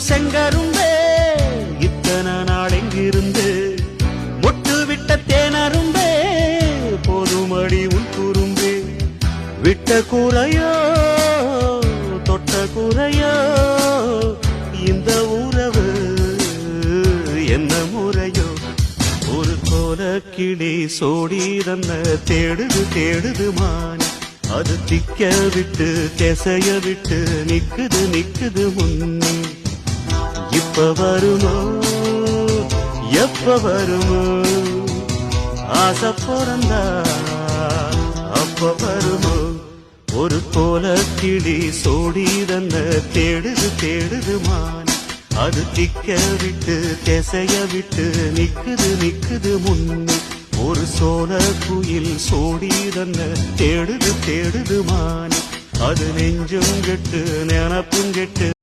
செங்கரும்பே இத்தனை நாள் எங்கிருந்து மொட்டு விட்ட தேனரும்பே போதுமடி உன் குறும்பே விட்ட கூரையோ தொட்ட கூரையோ இந்த உறவு என்ன முறையோ ஒரு கோல கிளி சோடி தன்ன தேடுது தேடுது மான் அது திக்க விட்டு திசைய விட்டு நிக்குது நிக்குது முன்னே இப்ப வருமோ எப்ப வருமோ ஆசை பிறந்தா அப்ப வருமோ ஒரு கோல கிளி சோடி தன்ன தேடுது தேடுது மான் அது திக்க விட்டு திசைய விட்டு நிக்குது நிக்குது முன்னே ஒரு சோழ குயில் சோடி தன்ன தேடுது தேடுது மான் அது நெஞ்சும் கெட்டு நினப்பும் கெட்டு